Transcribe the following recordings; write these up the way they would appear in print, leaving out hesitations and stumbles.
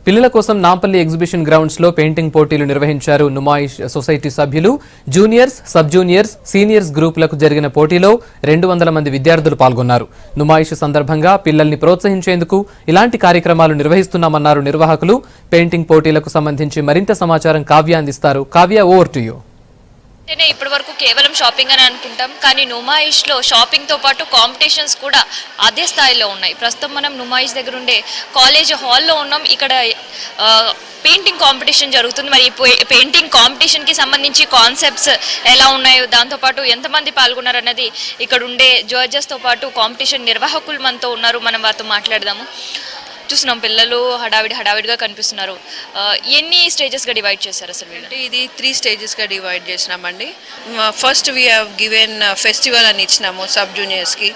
పిల్లల కోసం Nampally exhibition grounds లో పెయింటింగ్ పోటీలు నిర్వహించారు. నుమాయిష్ సొసైటీ సభ్యులు, జూనియర్స్, సబ్ జూనియర్స్, సీనియర్స్ గ్రూపులకు జరిగిన పోటీలో 200 మంది విద్యార్థులు పాల్గొన్నారు. నుమాయిష్ సందర్భంగా పిల్లల్ని ప్రోత్సహించేందుకు ఇలాంటి కార్యక్రమాలు నిర్వహిస్తున్నామన్నారు నిర్వాహకులు. పెయింటింగ్ పోటీలకు సంబంధించి మరింత సమాచారం కావ్య అందిస్తారు. Kavya, over to you. ఇప్పటి వరకు కేవలం షాపింగ్ అని అనుకుంటాం, కానీ నుమాయిష్లో షాపింగ్తో పాటు కాంపిటీషన్స్ కూడా అదే స్థాయిలో ఉన్నాయి. ప్రస్తుతం మనం నుమాయిష్ దగ్గర ఉండే కాలేజ్ హాల్లో ఉన్నాం. ఇక్కడ పెయింటింగ్ కాంపిటీషన్ జరుగుతుంది. మరి పెయింటింగ్ కాంపిటీషన్కి సంబంధించి కాన్సెప్ట్స్ ఎలా ఉన్నాయో, దాంతోపాటు ఎంతమంది పాల్గొన్నారు అన్నది ఇక్కడ ఉండే జడ్జెస్తో పాటు కాంపిటీషన్ నిర్వాహకులు మనతో ఉన్నారు. మనం వారితో మాట్లాడదాము. చూస్తున్నాం పిల్లలు హడావిడిగా కనిపిస్తున్నారు. ఎన్ని స్టేజెస్గా డివైడ్ చేశారు అసలు? ఇది 3 స్టేజెస్గా డివైడ్ చేసినామండి. First we have given festival అని ఇచ్చినాము సబ్ జూనియర్స్కి.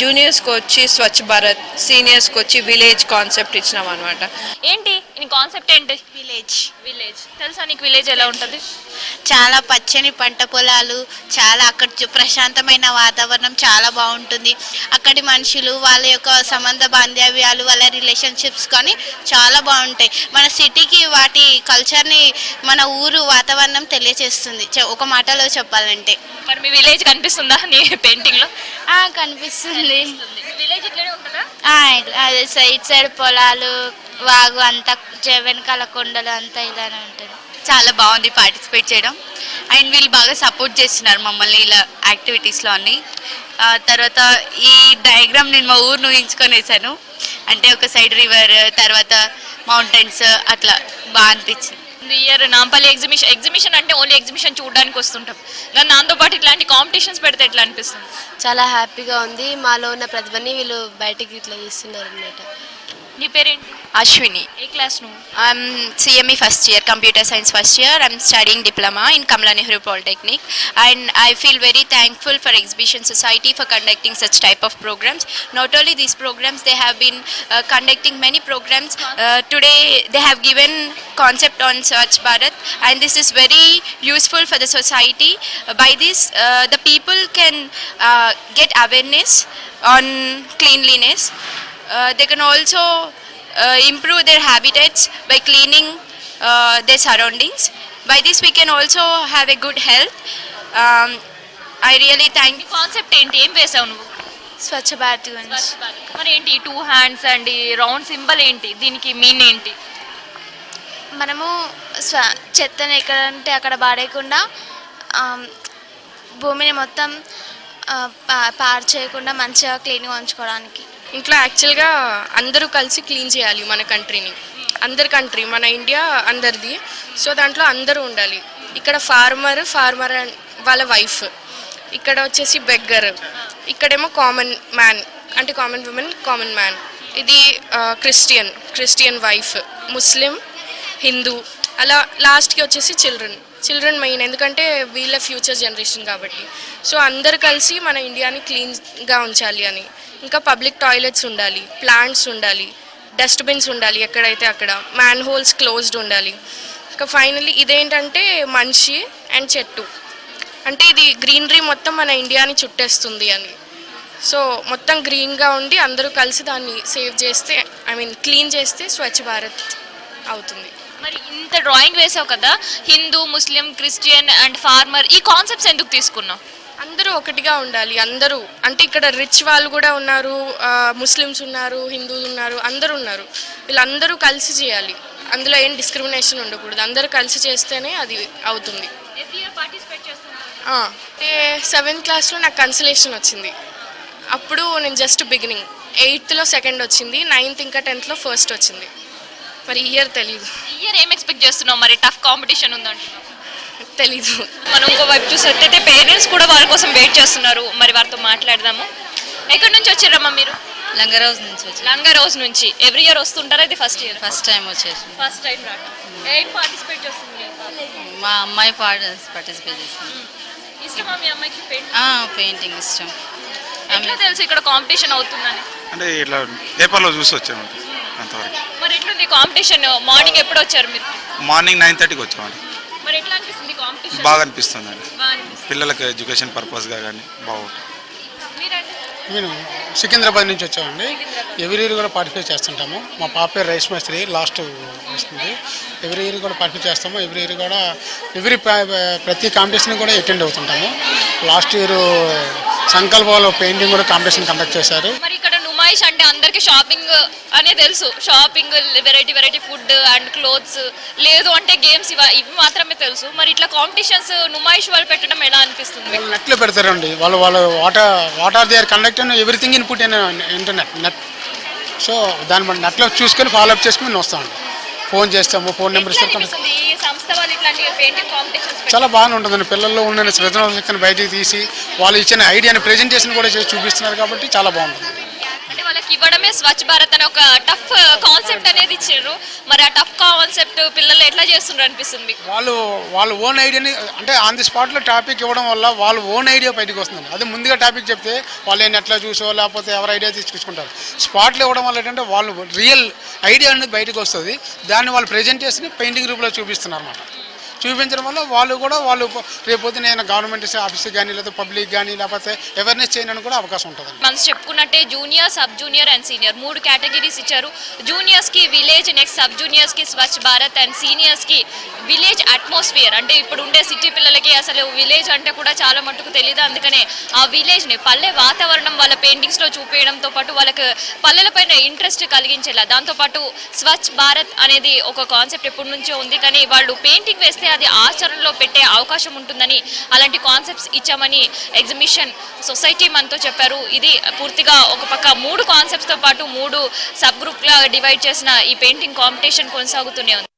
జూనియర్స్కి వచ్చి స్వచ్ఛ భారత్, సీనియర్స్కి వచ్చి విలేజ్ కాన్సెప్ట్ ఇచ్చినాం అనమాట. ఏంటి కాన్సెప్ట్ ఏంటి? విలేజ్ తెలుసా నీకు? విలేజ్ ఎలా ఉంటుంది? చాలా పచ్చని పంట పొలాలు, చాలా అక్కడ ప్రశాంతమైన వాతావరణం చాలా బాగుంటుంది. అక్కడి మనుషులు, వాళ్ళ యొక్క సంబంధ బాంధవ్యాలు, వాళ్ళ రిలేషన్షిప్స్ కానీ చాలా బాగుంటాయి. మన సిటీకి వాటి కల్చర్ని, మన ఊరు వాతావరణం తెలియచేస్తుంది ఒక మాటలో చెప్పాలంటే. మరి మీ విలేజ్ కనిపిస్తుందా నీ పెయింటింగ్లో? కనిపిస్తుంది. విలేజ్ ఇట్లనే ఉంటుందా? అదే సైడ్ పొలాలు, వాగు అంతా, వెనకాల కొండలు అంతా ఇలానే ఉంటుంది. చాలా బాగుంది పార్టిసిపేట్ చేయడం. అండ్ వీళ్ళు బాగా సపోర్ట్ చేస్తున్నారు మమ్మల్ని ఇలా యాక్టివిటీస్లో అన్ని. తర్వాత ఈ డయాగ్రామ్ నేను మా ఊరు ఊహించుకొని వేసాను. అంటే ఒక సైడ్ రివర్, తర్వాత మౌంటైన్స్, అట్లా బాగా అనిపించింది. ఇయర్ నాంపల్లి ఎగ్జిబిషన్ అంటే ఓన్లీ ఎగ్జిబిషన్ చూడడానికి వస్తుంటాం, కానీ దాంతోపాటు ఇట్లాంటి కాంపిటీషన్స్ పెడితే ఎట్లా అనిపిస్తుంది? చాలా హ్యాపీగా ఉంది. మాలో ఉన్న ప్రతిభని వీళ్ళు బయటికి ఇట్లా తీస్తున్నారు అన్నమాట. నీ పేరేంటి? Ashwini. ఏ క్లాస్ నువ్వు? I'm CME first year, computer science first year. I'm studying diploma in Kamala Nehru Polytechnic, and I feel very thankful for Exhibition Society for conducting such type of programs. Not only these programs, they have been conducting many programs. Today they have given concept on Swachh Bharat, and this is very useful for the society. By this, the people can get awareness on cleanliness. They can also improve their habitats by cleaning their surroundings. By this we can also have a good health. I really thank. Concept ఏంటి? ఏం వేసావు నువ్వు? స్వచ్ఛ భారత్ గురించి. మరి ఏంటి 2 hands and round symbol ఏంటి? దీనికి mean ఏంటి? మనము చెత్తను ఎక్కడంటే అక్కడ పాడేయకుండా, భూమిని మొత్తం పాడు చేయకుండా మంచిగా క్లీన్గా ఉంచుకోవడానికి. ఇంట్లో యాక్చువల్గా అందరూ కలిసి క్లీన్ చేయాలి మన కంట్రీని. అందరి కంట్రీ, మన ఇండియా అందరిది. సో దాంట్లో అందరూ ఉండాలి. ఇక్కడ ఫార్మర్ అండ్ వాళ్ళ వైఫ్, ఇక్కడ వచ్చేసి బెగ్గర్, ఇక్కడేమో కామన్ మ్యాన్ అంటే కామన్ ఉమెన్, కామన్ మ్యాన్. ఇది క్రిస్టియన్ వైఫ్, ముస్లిం, హిందూ, అలా లాస్ట్కి వచ్చేసి చిల్డ్రన్ మెయిన్, ఎందుకంటే వీళ్ళ ఫ్యూచర్ జనరేషన్ కాబట్టి. సో అందరు కలిసి మన ఇండియాని క్లీన్గా ఉంచాలి అని. ఇంకా పబ్లిక్ టాయిలెట్స్ ఉండాలి, ప్లాంట్స్ ఉండాలి, డస్ట్బిన్స్ ఉండాలి ఎక్కడైతే అక్కడ, మ్యాన్ హోల్స్ క్లోజ్డ్ ఉండాలి. ఇంకా ఫైనలీ ఇదేంటంటే మనిషి అండ్ చెట్టు, అంటే ఇది గ్రీనరీ మొత్తం మన ఇండియాని చుట్టేస్తుంది అని. సో మొత్తం గ్రీన్గా ఉండి అందరూ కలిసి దాన్ని సేవ్ చేస్తే, క్లీన్ చేస్తే స్వచ్ఛ భారత్ అవుతుంది. మరి ఇంత డ్రాయింగ్ వేసావు కదా, హిందూ, ముస్లిం, క్రిస్టియన్ అండ్ ఫార్మర్, ఈ కాన్సెప్ట్స్ ఎందుకు తీసుకున్నావు? అందరూ ఒకటిగా ఉండాలి. అందరూ అంటే ఇక్కడ రిచ్ వాళ్ళు కూడా ఉన్నారు, ముస్లిమ్స్ ఉన్నారు, హిందూస్ ఉన్నారు, అందరూ ఉన్నారు. వీళ్ళందరూ కలిసి చేయాలి. అందులో ఏం డిస్క్రిమినేషన్ ఉండకూడదు. అందరూ కలిసి చేస్తేనే అది అవుతుంది. అంటే 7th క్లాస్లో నాకు కన్సలేషన్ వచ్చింది. అప్పుడు నేను జస్ట్ బిగినింగ్. 8thలో సెకండ్ వచ్చింది, 9th ఇంకా 10thలో ఫస్ట్ వచ్చింది. మరి ఇయర్ తెలీదు. ఇయర్ ఏం ఎక్స్పెక్ట్ చేస్తున్నావు? మరి టఫ్ కాంపిటీషన్ ఉందంటే తెలీదు. మనం ఇంకో వైపు చూసినట్టయితే పేరెంట్స్ కూడా వాళ్ళ కోసం వెయిట్ చేస్తున్నారు. మరి వారితో మాట్లాడదాము. ఎక్కడి నుంచి వచ్చారమ్మా మీరు? లంగరోజ్ నుంచి. ఎవ్రీ ఇయర్ వస్తుంటారా? ఇది ఫస్ట్ టైం వచ్చేసి ఫస్ట్ టైం రావడం. ఏం పార్టిసిపేట్ చేస్తుంది? మా అమ్మాయి పార్టిసిపేట్ చేస్తుంది. ఇష్టమా మీ అమ్మాయికి పెయింటింగ్ ఇష్టం. ఎట్లా తెలుసు ఇక్కడ కాంపిటీషన్ అవుతుందని? అంటే ఇట్లా పేపర్లో చూసి వచ్చాము అంతవరకు. మరి ఎట్లుంది కాంపిటీషన్? మార్నింగ్ ఎప్పుడు వచ్చారు మీరు? మార్నింగ్ 9:30కి వచ్చామండి. మరి ఎట్లా అనిపిస్తుంది కాంపిటీషన్? బాగా అనిపిస్తుంది అండి. పిల్లలకి ఎడ్యుకేషన్ పర్పస్గా కానీ బాగుంటుంది. నేను సికింద్రాబాద్ నుంచి వచ్చామండి. ఎవ్రీ ఇయర్ కూడా పార్టిసిపేట్ చేస్తుంటాము. మా పాప పేరు రేష్మశ్రీ, లాస్ట్ వస్తుంది. ఎవ్రీ ఇయర్ కూడా పార్టిసిపేట్ చేస్తాము. ఎవ్రీ ఇయర్ కూడా ప్రతి కాంపిటీషన్ కూడా అటెండ్ అవుతుంటాము. లాస్ట్ ఇయర్ సంకల్పంలో పెయింటింగ్ కూడా కాంపిటీషన్ కండక్ట్ చేశారు. మరి ఇక్కడ నుమాయిష్ అంటే అందరికి షాపింగ్ అనే తెలుసు. Shopping, variety food and clothes, లేదు అంటే గేమ్స్, ఇవి మాత్రమే తెలుసు. మరి ఇట్లా కాంపిటీషన్స్ నుమాయిష్ వాళ్ళు పెట్టడం ఎలా అనిపిస్తుంది? వాళ్ళు నెట్లో పెడతారండి. వాళ్ళు what are they are conducting everything input in internet net. So దాన్ని మనం నెట్లో చూసుకొని ఫాలో అప్ చేసుకుని మేము వస్తామండి. ఫోన్ చేస్తాము, ఫోన్ నెంబర్ ఇస్తాము. ఈ సంస్థ వాళ్ళు ఇట్లాంటి పెయింటింగ్ కాంపిటీషన్స్ చాలా బాగానే ఉంటుందండి. పిల్లల్లో ఉన్న సృజనాత్మకతను బయటికి తీసి వాళ్ళు ఇచ్చిన ఐడియాని ప్రెజెంటేషన్ కూడా చేసి చూపిస్తున్నారు కాబట్టి చాలా బాగుంటుంది. అంటే వాళ్ళకి ఇవ్వడమే స్వచ్ఛ భారత్ అని ఒక టఫ్ కాన్సెప్ట్ అనేది ఇచ్చారు. మరి ఆ టఫ్ కాన్సెప్ట్ పిల్లలు ఎట్లా చేస్తున్నారు అనిపిస్తుంది మీకు? వాళ్ళు ఓన్ ఐడియాని అంటే ఆన్ ది స్పాట్లో టాపిక్ ఇవ్వడం వల్ల వాళ్ళు ఓన్ ఐడియా బయటకు వస్తుందండి. అది ముందుగా టాపిక్ చెప్తే వాళ్ళు ఏం ఎట్లా చూసో లేకపోతే ఎవరి ఐడియా తీసుకుంటారు. స్పాట్లో ఇవ్వడం వల్ల ఏంటంటే వాళ్ళు రియల్ ఐడియా అనేది బయటకు వస్తుంది. దాన్ని వాళ్ళు ప్రెజెంటేషన్ పెయింటింగ్ రూపంలో చూపిస్తున్నారు అన్నమాట. చూపించడం వల్ల వాళ్ళు రేపొద్దున నేను గవర్నమెంట్ ఆఫీస్కి కానీ లేకపోతే పబ్లిక్ కానీ లేకపోతే అవేర్నెస్ చేయడానికి కూడా అవకాశం ఉంటుంది. మనం చెప్పుకున్నట్టే junior, sub junior and senior 3 categories ఇచ్చారు. జూనియర్స్కి విలేజ్, నెక్స్ట్ సబ్ జూనియర్స్కి స్వచ్ఛ భారత్ అండ్ సీనియర్స్కి విలేజ్ అట్మాస్ఫియర్. అంటే ఇప్పుడు ఉండే సిటీ పిల్లలకి అసలు విలేజ్ అంటే కూడా చాలా మట్టుకు తెలియదు. అందుకనే ఆ విలేజ్ని, పల్లె వాతావరణం వాళ్ళ పెయింటింగ్స్లో చూపించడంతో పాటు వాళ్ళకి పల్లెలపైన ఇంట్రెస్ట్ కలిగించేలా, దాంతోపాటు స్వచ్ఛ భారత్ అనేది ఒక కాన్సెప్ట్ ఎప్పటి నుంచో ఉంది. కానీ వాళ్ళు పెయింటింగ్ వేస్తే అది ఆచరణలో పెట్టే అవకాశం ఉంటుందని అలాంటి కాన్సెప్ట్స్ ఇచ్చామని ఎగ్జిబిషన్ సొసైటీ మనతో చెప్పారు. ఇది పూర్తిగా ఒక పక్క 3 కాన్సెప్ట్స్తో పాటు 3 సబ్ గ్రూప్గా డివైడ్ చేసిన ఈ పెయింటింగ్ కాంపిటీషన్ కొనసాగుతూనే ఉంది.